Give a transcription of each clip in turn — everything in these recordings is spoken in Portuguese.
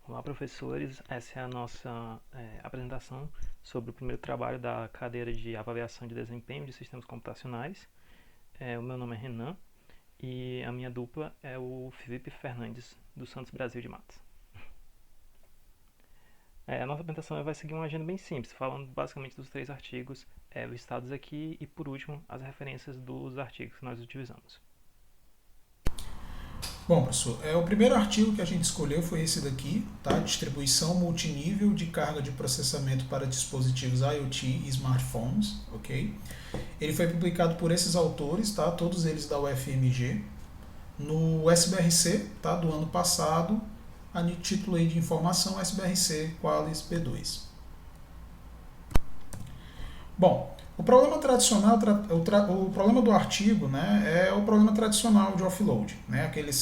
Olá, professores. Essa é a nossa apresentação sobre o primeiro trabalho da cadeira de avaliação de desempenho de sistemas computacionais. O meu nome é Renan e a minha dupla é o Felipe Fernandes, do Santos Brasil de Matos. A nossa apresentação vai seguir uma agenda bem simples, falando basicamente dos 3 artigos listados aqui e, por último, as referências dos artigos que nós utilizamos. Bom, professor, o primeiro artigo que a gente escolheu foi esse daqui, tá? Distribuição multinível de carga de processamento para dispositivos IoT e smartphones, ok? Ele foi publicado por esses autores, tá? Todos eles da UFMG, no SBRC, tá? Do ano passado, a título aí de informação SBRC Qualis B2. Bom, o problema tradicional, o problema do artigo, né, é o problema tradicional de offload, né, aquele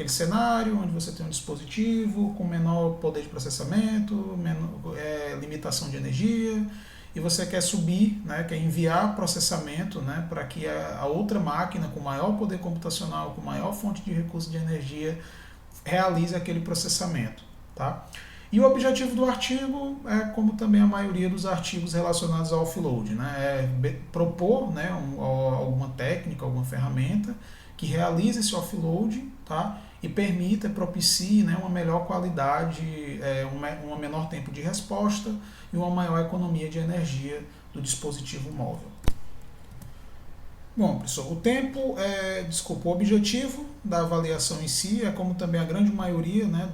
cenário onde você tem um dispositivo com menor poder de processamento, limitação de energia, e você quer subir, né, quer enviar processamento, né, para que a outra máquina com maior poder computacional, com maior fonte de recurso de energia, realize aquele processamento, tá? E o objetivo do artigo é, como também a maioria dos artigos relacionados ao offload, né? É propor, né, alguma técnica, alguma ferramenta que realize esse offload, tá? E permita, propicie, né, uma melhor qualidade, um menor tempo de resposta e uma maior economia de energia do dispositivo móvel. Bom, professor, o objetivo da avaliação em si é como também a grande maioria, né,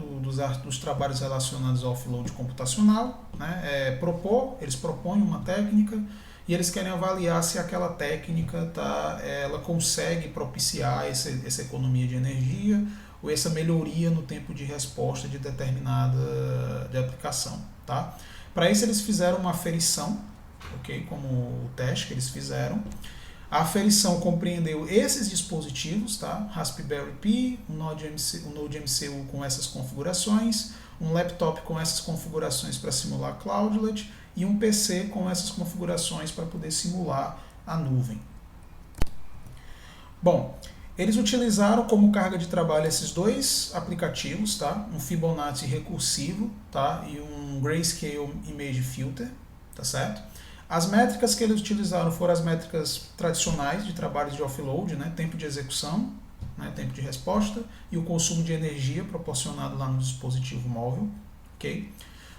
dos trabalhos relacionados ao offload computacional, né, eles propõem uma técnica e eles querem avaliar se aquela técnica ela consegue propiciar essa economia de energia ou essa melhoria no tempo de resposta de determinada aplicação, tá? Para isso eles fizeram uma aferição, ok, como o teste que eles fizeram. A aferição compreendeu esses dispositivos, tá? Raspberry Pi, um Node MCU com essas configurações, um laptop com essas configurações para simular Cloudlet e um PC com essas configurações para poder simular a nuvem. Bom, eles utilizaram como carga de trabalho esses dois aplicativos, tá? Um Fibonacci recursivo, tá? E um Grayscale Image Filter, tá certo? As métricas que eles utilizaram foram as métricas tradicionais de trabalhos de offload, né? Tempo de execução, né? Tempo de resposta e o consumo de energia proporcionado lá no dispositivo móvel. Okay?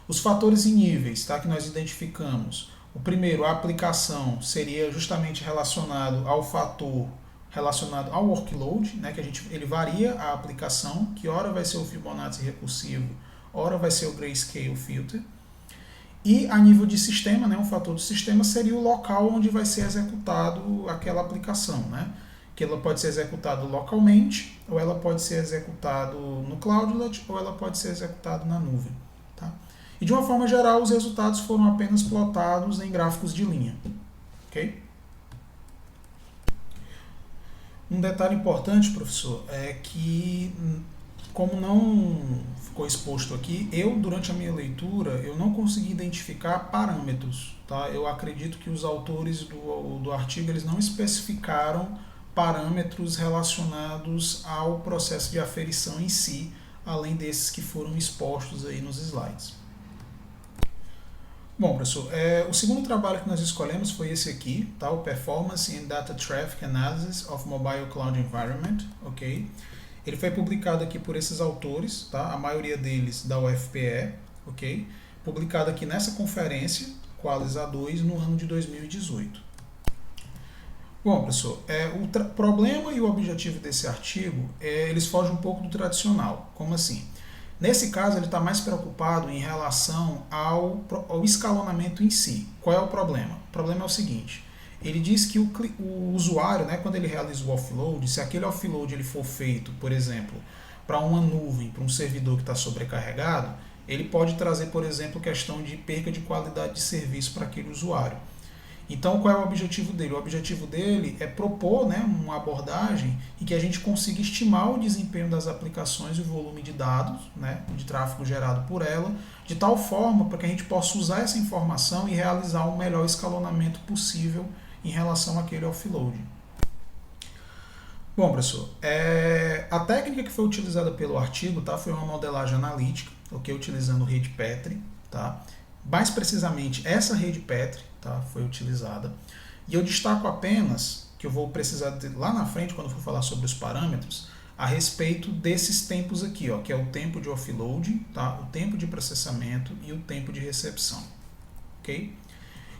Os fatores em níveis, tá? Que nós identificamos. O primeiro, a aplicação, seria justamente relacionado ao fator relacionado ao workload, né? Que ele varia a aplicação, que ora vai ser o Fibonacci recursivo, ora vai ser o Grayscale Filter. E a nível de sistema, né, um fator do sistema seria o local onde vai ser executado aquela aplicação, né? Que ela pode ser executada localmente, ou ela pode ser executada no Cloudlet, ou ela pode ser executada na nuvem. Tá? E de uma forma geral, os resultados foram apenas plotados em gráficos de linha. Okay? Um detalhe importante, professor, é que como não ficou exposto aqui, durante a minha leitura, eu não consegui identificar parâmetros. Tá? Eu acredito que os autores do artigo eles não especificaram parâmetros relacionados ao processo de aferição em si, além desses que foram expostos aí nos slides. Bom, professor, o segundo trabalho que nós escolhemos foi esse aqui, tá? O Performance and Data Traffic Analysis of Mobile Cloud Environment, ok? Ele foi publicado aqui por esses autores, tá? A maioria deles da UFPE, ok? Publicado aqui nessa conferência, Qualis A2, no ano de 2018. Bom, professor, o problema e o objetivo desse artigo, eles fogem um pouco do tradicional. Como assim? Nesse caso, ele está mais preocupado em relação ao escalonamento em si. Qual é o problema? O problema é o seguinte. Ele diz que o usuário, né, quando ele realiza o offload, se aquele offload ele for feito, por exemplo, para uma nuvem, para um servidor que está sobrecarregado, ele pode trazer, por exemplo, questão de perca de qualidade de serviço para aquele usuário. Então, qual é o objetivo dele? O objetivo dele é propor, né, uma abordagem em que a gente consiga estimar o desempenho das aplicações e o volume de dados, né, de tráfego gerado por ela, de tal forma para que a gente possa usar essa informação e realizar o melhor escalonamento possível em relação àquele offload. Bom, professor, a técnica que foi utilizada pelo artigo, tá, foi uma modelagem analítica, ok, utilizando rede Petri, tá. Mais precisamente, essa rede Petri, tá, foi utilizada. E eu destaco apenas que eu vou precisar lá na frente, quando eu for falar sobre os parâmetros, a respeito desses tempos aqui, ó, que é o tempo de offload, tá, o tempo de processamento e o tempo de recepção, ok?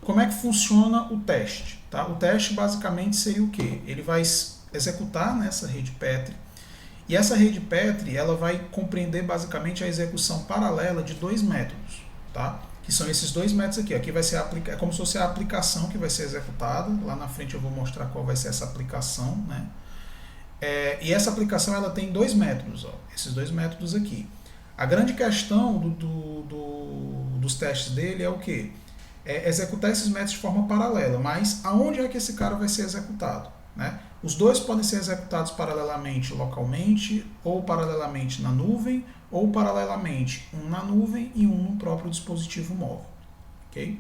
Como é que funciona o teste? Tá? O teste basicamente seria o quê? Ele vai executar nessa rede Petri, e essa rede Petri ela vai compreender basicamente a execução paralela de dois métodos, tá? Que são esses dois métodos aqui. Aqui vai ser é como se fosse a aplicação que vai ser executada. Lá na frente eu vou mostrar qual vai ser essa aplicação, né? E essa aplicação ela tem dois métodos, ó, esses dois métodos aqui. A grande questão dos testes dele é o quê? É executar esses métodos de forma paralela, mas aonde é que esse cara vai ser executado? Né? Os dois podem ser executados paralelamente localmente, ou paralelamente na nuvem, ou paralelamente um na nuvem e um no próprio dispositivo móvel. Ok?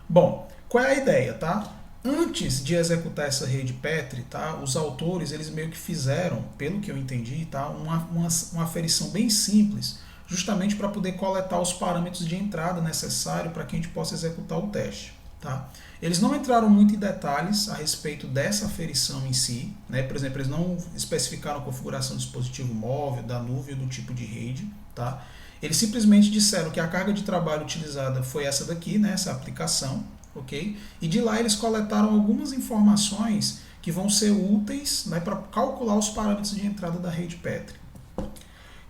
Bom, qual é a ideia, tá? Antes de executar essa rede Petri, tá, os autores eles meio que fizeram, pelo que eu entendi, tá, uma aferição bem simples, justamente para poder coletar os parâmetros de entrada necessários para que a gente possa executar o teste. Tá? Eles não entraram muito em detalhes a respeito dessa aferição em si, né? Por exemplo, eles não especificaram a configuração do dispositivo móvel, da nuvem ou do tipo de rede. Tá? Eles simplesmente disseram que a carga de trabalho utilizada foi essa daqui, né? Essa aplicação, ok? E de lá eles coletaram algumas informações que vão ser úteis, né, para calcular os parâmetros de entrada da rede Petri.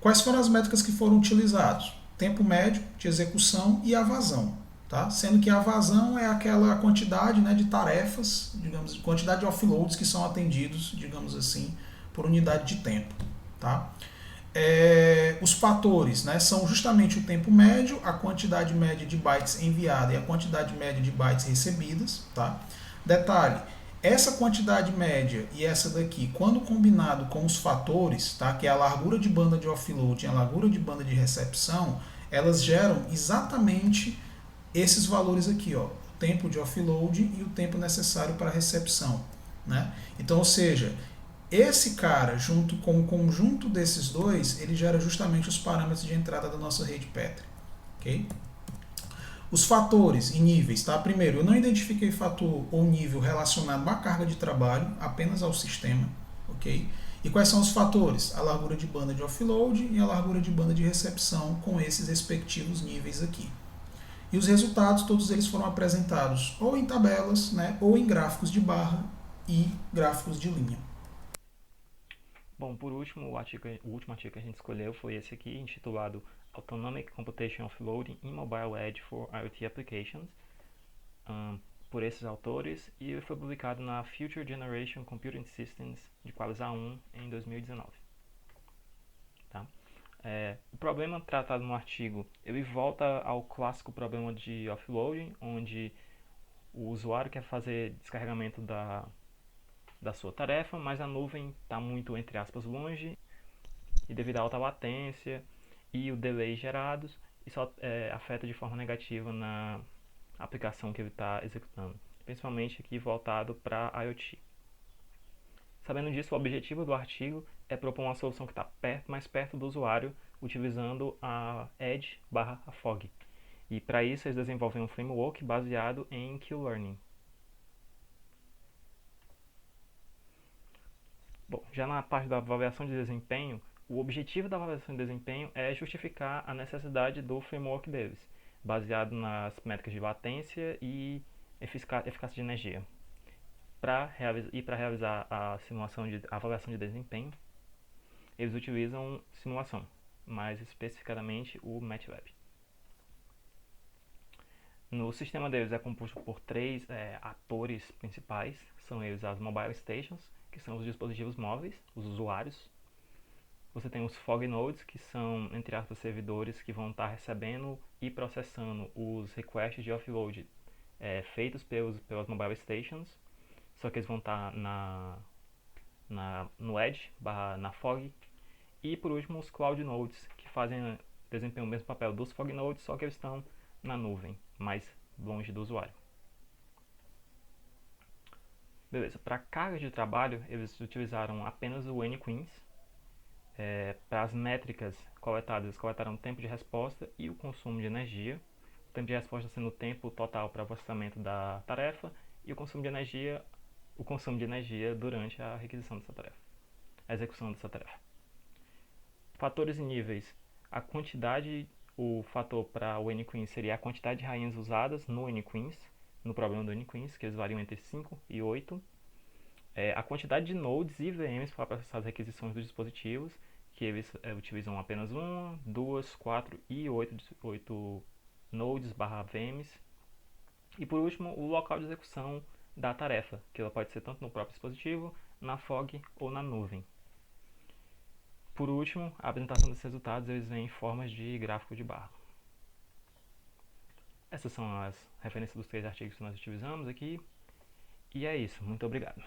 Quais foram as métricas que foram utilizadas? Tempo médio de execução e a vazão. Tá? Sendo que a vazão é aquela quantidade, né, de tarefas, digamos, quantidade de offloads que são atendidos, digamos assim, por unidade de tempo. Tá? Os fatores, né, são justamente o tempo médio, a quantidade média de bytes enviada e a quantidade média de bytes recebidas. Tá? Detalhe, essa quantidade média e essa daqui, quando combinado com os fatores, tá, que é a largura de banda de offload e a largura de banda de recepção, elas geram exatamente esses valores aqui, ó, o tempo de offload e o tempo necessário para a recepção. Né? Então, ou seja, esse cara, junto com o conjunto desses dois, ele gera justamente os parâmetros de entrada da nossa rede Petri. Okay? Os fatores e níveis, tá? Primeiro, eu não identifiquei fator ou nível relacionado à carga de trabalho, apenas ao sistema, ok? E quais são os fatores? A largura de banda de offload e a largura de banda de recepção com esses respectivos níveis aqui. E os resultados, todos eles foram apresentados ou em tabelas, né, ou em gráficos de barra e gráficos de linha. Bom, por último, o último artigo que a gente escolheu foi esse aqui, intitulado Autonomic Computation Offloading in Mobile Edge for IoT Applications, por esses autores, e foi publicado na Future Generation Computing Systems de Qualis A1 em 2019. Tá? O problema tratado no artigo, ele volta ao clássico problema de offloading, onde o usuário quer fazer descarregamento da sua tarefa, mas a nuvem está muito, entre aspas, longe, e devido à alta latência e o delay gerados, isso afeta de forma negativa na aplicação que ele está executando, principalmente aqui voltado para IoT. Sabendo disso, o objetivo do artigo é propor uma solução que está mais perto do usuário, utilizando a Edge/a Fog. E para isso eles desenvolvem um framework baseado em Q-Learning. Bom, já na parte da avaliação de desempenho, o objetivo da avaliação de desempenho é justificar a necessidade do framework deles, baseado nas métricas de latência e eficácia de energia. Para realizar a avaliação de desempenho, eles utilizam simulação, mais especificadamente o MATLAB. No sistema deles é composto por três atores principais, são eles as Mobile Stations, que são os dispositivos móveis, os usuários. Você tem os Fog Nodes, que são, entre aspas, servidores que vão estar recebendo e processando os requests de offload feitos pelas Mobile Stations, só que eles vão estar no Edge, na Fog. E por último, os Cloud Nodes, que desempenham o mesmo papel dos Fog Nodes, só que eles estão na nuvem, mais longe do usuário. Beleza, para carga de trabalho, eles utilizaram apenas o NQueens. Para as métricas coletadas, eles coletaram o tempo de resposta e o consumo de energia. O tempo de resposta sendo o tempo total para o processamento da tarefa e o consumo de energia durante a requisição dessa tarefa, a execução dessa tarefa. Fatores e níveis. A quantidade, o fator para o NQueens seria a quantidade de rainhas usadas no NQueens, no problema do NQueens, que eles variam entre 5 e 8. A quantidade de nodes e VMs para processar as requisições dos dispositivos, que eles utilizam apenas 1, 2, 4 e 8 nodes barra VMs. E por último, o local de execução da tarefa, que ela pode ser tanto no próprio dispositivo, na FOG ou na nuvem. Por último, a apresentação desses resultados eles vêm em formas de gráfico de barra. Essas são as referências dos 3 artigos que nós utilizamos aqui. E é isso. Muito obrigado.